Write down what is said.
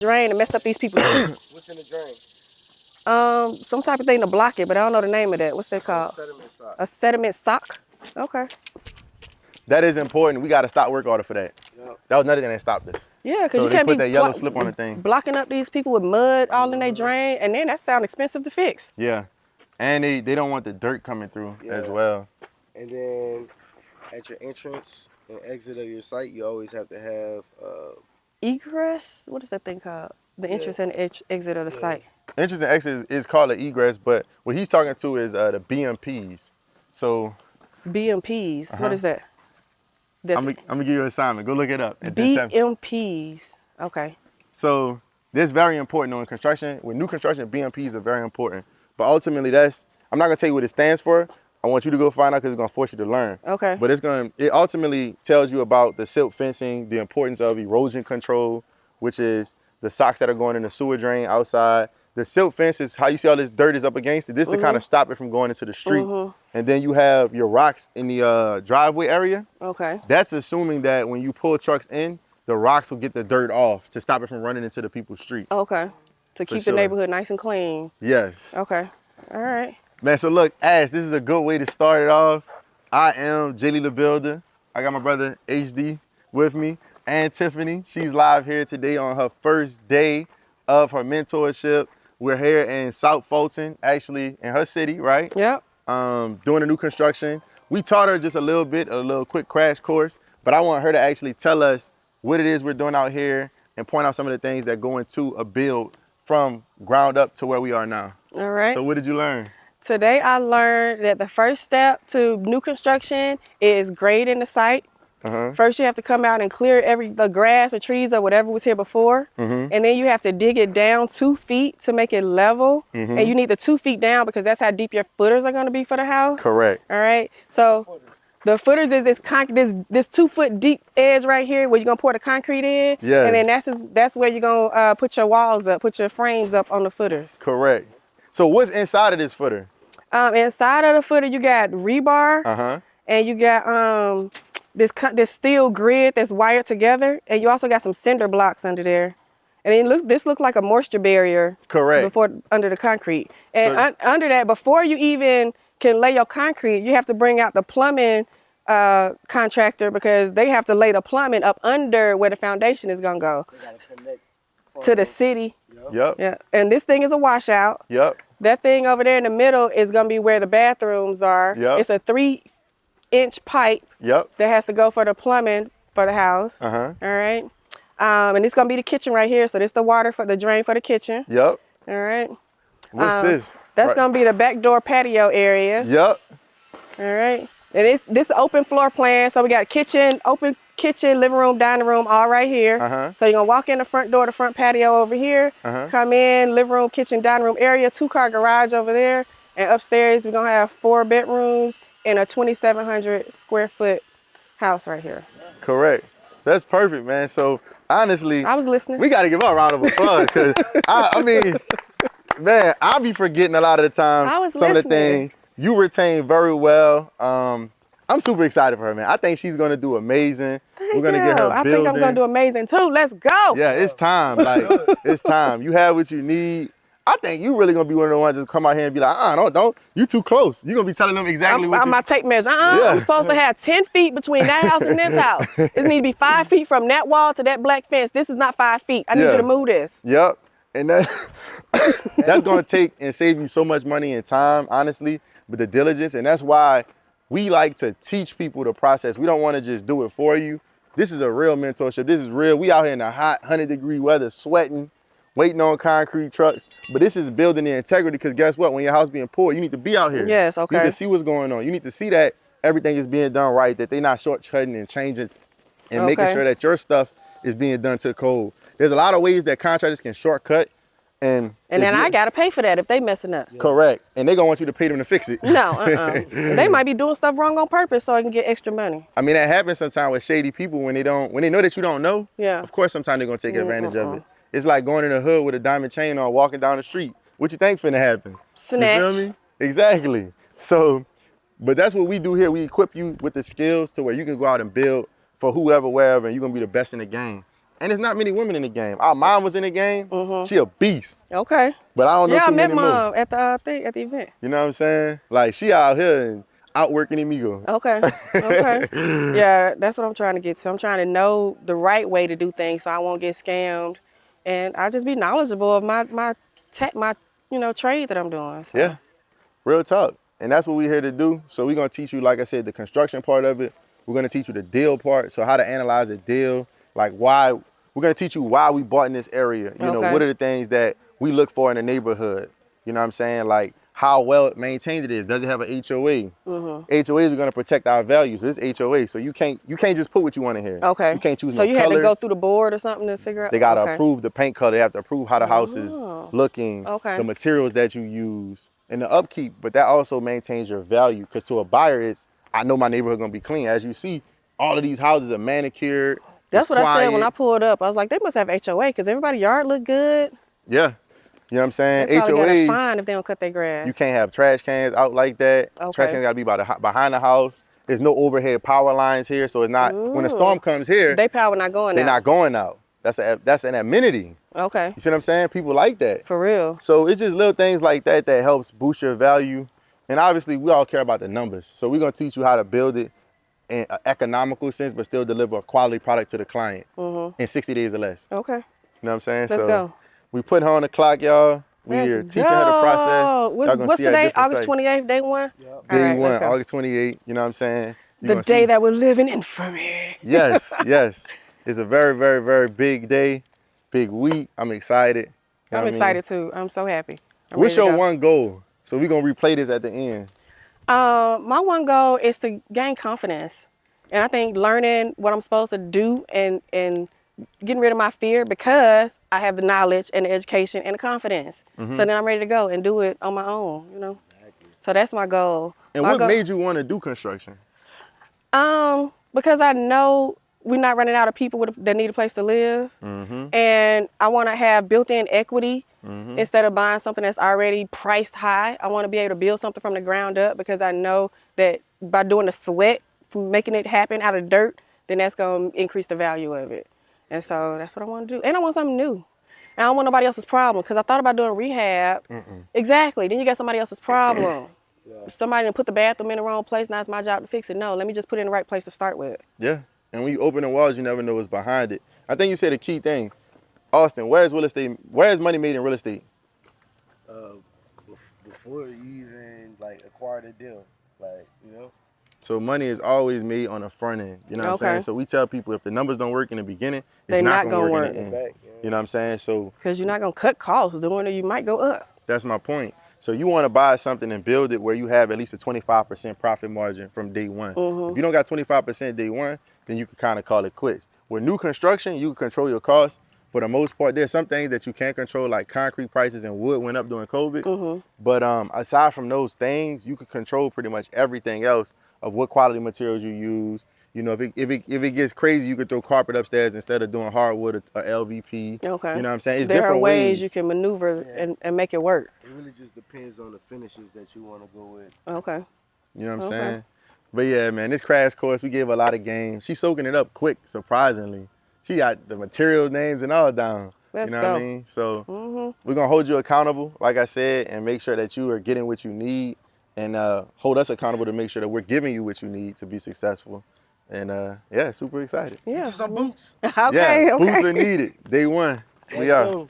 drain and mess up these people's street. What's in the drain? Some type of thing to block it, but I don't know the name of that. What's that called? Sediment sock. A sediment sock? Okay. That is important. We got to stop work order for that. Yep. That was another thing that stopped us. Yeah, because So you they can't put be that yellow slip on the thing. blocking up these people with mud all in their drain, and then that sounds expensive to fix. Yeah. And they don't want the dirt coming through as well. And then at your entrance and exit of your site, you always have to have Egress? What is that thing called? The entrance and exit of the site. Entrance and exit is called an egress, but what he's talking to is the BMPs. So BMPs. What is that? I'm gonna give you an assignment. Go look it up. And then tell me. BMPs. Okay. So this is very important in construction. With new construction, BMPs are very important. But ultimately, I'm not gonna tell you what it stands for. I want you to go find out because it's gonna force you to learn. Okay. But it ultimately tells you about the silt fencing, the importance of erosion control, which is the socks that are going in the sewer drain outside. The silt fence is how you see all this dirt is up against it. This is to kind of stop it from going into the street. And then you have your rocks in the driveway area. Okay. That's assuming that when you pull trucks in, the rocks will get the dirt off to stop it from running into the people's street. Okay. To keep sure. the neighborhood nice and clean. Yes. Okay. All right. Man, so look, Ash, this is a good way to start it off. I am Jilly the Builder. I got my brother HD with me and Tiffany. She's live here today on her first day of her mentorship. We're here in South Fulton, actually in her city, right? Yep. Doing a new construction. We taught her just a little quick crash course, but I want her to actually tell us what it is we're doing out here and point out some of the things that go into a build from ground up to where we are now. All right. So what did you learn? Today I learned that the first step to new construction is grading the site. First you have to come out and clear the grass or trees or whatever was here before. And then you have to dig it down 2 feet to make it level. And you need the 2 feet down because that's how deep your footers are gonna be for the house. Correct. All right, so the footers is this 2 foot deep edge right here where you're gonna pour the concrete in. Yeah. And then that's where you're gonna put your walls up, put your frames up on the footers. Correct. So what's inside of this footer? Inside of the footer you got rebar. And you got this steel grid that's wired together, and you also got some cinder blocks under there. And then this looks like a moisture barrier. Correct. Under the concrete. And under that, before you even can lay your concrete, you have to bring out the plumbing contractor because they have to lay the plumbing up under where the foundation is gonna go. they gotta connect To the city. Yep. Yeah. And this thing is a washout. Yep. That thing over there in the middle is gonna be where the bathrooms are. Yep. It's a 3-inch pipe. Yep. That has to go for the plumbing for the house. All right. And it's gonna be the kitchen right here. So this the water for the drain for the kitchen. Yep. All right. What's this? That's gonna be the back door patio area. Yep. All right. And this open floor plan. So we got open kitchen, living room, dining room, all right here. So you're gonna walk in the front door, the front patio over here. Come in, living room, kitchen, dining room area, 2-car garage over there. And upstairs we're gonna have 4 bedrooms in a 2,700 square foot house right here. Correct. So that's perfect, man. So honestly, I was listening. we got to give her a round of applause because I mean, man, I'll be forgetting a lot of the times some of the things you retain very well. I'm super excited for her, man. I think she's gonna do amazing. We're gonna get her I building. think I'm gonna do amazing too. Let's go. Yeah, it's time. Like it's time. You have what you need. I think you really gonna be one of the ones that come out here and be like, don't, you too close. You gonna be telling them exactly what my tape measure. I'm supposed to have 10 feet between that house and this house. It need to be 5 feet from that wall to that black fence. This is not 5 feet. I need you to move this. Yep. And that's gonna take and save you so much money and time, honestly, with the diligence. And that's why we like to teach people the process. We don't want to just do it for you. This is a real mentorship. This is real. We out here in the hot 100-degree weather, sweating, waiting on concrete trucks. But this is building the integrity because guess what? When your house being poured, you need to be out here. Yes, okay. You need to see what's going on. You need to see that everything is being done right, that they're not short-cutting and changing and making sure that your stuff is being done to code. There's a lot of ways that contractors can shortcut. And then I got to pay for that if they messing up. Correct. And they're going to want you to pay them to fix it. No, They might be doing stuff wrong on purpose so I can get extra money. I mean, that happens sometimes with shady people when they know that you don't know. Yeah. Of course, sometimes they're going to take advantage of it. It's like going in the hood with a diamond chain on, walking down the street. What you think finna happen? Snatch. You feel me? Exactly. So, but that's what we do here. We equip you with the skills to where you can go out and build for whoever, wherever, and you're going to be the best in the game. and there's not many women in the game. Our mom was in the game. She a beast, Okay. but I don't know Yeah, I too met many more. Mom at the thing, at the event. You know what I'm saying? Like she out here and outworking Amigo. Okay. Okay. Yeah, that's what I'm trying to get to. I'm trying to know the right way to do things so I won't get scammed, and I just be knowledgeable of my trade that I'm doing. So. Yeah, real talk. And that's what we're here to do. So we're gonna teach you, like I said, the construction part of it. We're gonna teach you the deal part. So how to analyze a deal, like why, we're gonna teach you why we bought in this area. You know, Okay. what are the things that we look for in the neighborhood? You know what I'm saying? Like how well maintained it is. Does it have an HOA? HOAs are gonna protect our values. It's HOA, so you can't just put what you want in here. Okay. You can't choose So no you had to go colors. through the board or something to figure out. They gotta okay. approve the paint color. They have to approve how the house is looking, Okay. the materials that you use, and the upkeep. But that also maintains your value, because to a buyer, it's, I know my neighborhood gonna be clean. As you see, all of these houses are manicured. That's it's what I said when quiet. I pulled up. I was like, they must have HOA because everybody's yard look good. Yeah, you know what I'm saying. They probably got a HOAs, fine if they don't cut their grass. you can't have trash cans out like that. Okay. Trash cans gotta be behind the house. There's no overhead power lines here, so it's not, when a storm comes here, They power not going they're out. not going out. That's an amenity. Okay. You see what I'm saying? People like that. For real. So it's just little things like that that helps boost your value. And obviously, we all care about the numbers. So we're gonna teach you how to build it in an economical sense, but still deliver a quality product to the client in 60 days or less. Okay. You know what I'm saying? Let's so go. we put her on the clock, y'all. We're Let's teaching her the process. go. Y'all gonna What's see her today? different August sites. 28th, day one? Yep. All Day right, one, let's go. August 28th. You know what I'm saying? You The gonna day see- that we're living in infamy. Yes, yes. It's a very, very, very big day, big week. I'm excited. You know I'm what I mean? excited too. I'm so happy. I'm What's ready to your go. one goal? So we're gonna replay this at the end. My one goal is to gain confidence. And I think learning what I'm supposed to do and getting rid of my fear, because I have the knowledge and the education and the confidence. Mm-hmm. So then I'm ready to go and do it on my own, you know? So that's my goal. And My what goal- made you want to do construction? Because I know we're not running out of people that need a place to live. And I want to have built-in equity instead of buying something that's already priced high. I want to be able to build something from the ground up, because I know that by doing the sweat, from making it happen out of dirt, then that's going to increase the value of it. And so that's what I want to do. And I want something new. And I don't want nobody else's problem, because I thought about doing rehab. Exactly. Then you got somebody else's problem. Somebody done put the bathroom in the wrong place. Now it's my job to fix it. No, let me just put it in the right place to start with. Yeah. And when you open the walls, you never know what's behind it. I think you said a key thing. Austin, where's real estate? Where's money made in real estate? Before you even like acquire the deal, like, you know. So money is always made on the front end. You know what I'm Okay. saying? So we tell people, if the numbers don't work in the beginning, it's They not not gonna gonna work work. in the end. Back, yeah. You know what I'm saying? So Because you're not going to cut costs doing it. You might go up. that's my point. So you want to buy something and build it where you have at least a 25% profit margin from day one. If you don't got 25% day one, then you can kind of call it quits. With new construction, you can control your costs. For the most part, there's some things that you can't control, like concrete prices and wood went up during COVID. But aside from those things, you can control pretty much everything else of what quality materials you use. You know, if it gets crazy, you could throw carpet upstairs instead of doing hardwood or LVP. Okay. You know what I'm saying? It's there are different ways you can maneuver and make it work. It really just depends on the finishes that you want to go with. Okay. You know what I'm Okay. saying? But yeah, man, this crash course, we gave a lot of games. She's soaking it up quick, surprisingly. She got the material names and all down. Let's you know go. what I mean? So we're going to hold you accountable, like I said, and make sure that you are getting what you need, and hold us accountable to make sure that we're giving you what you need to be successful. And yeah, super excited. Yeah. Get you some boots. Okay. Yeah, okay. boots are needed. Day one. We are.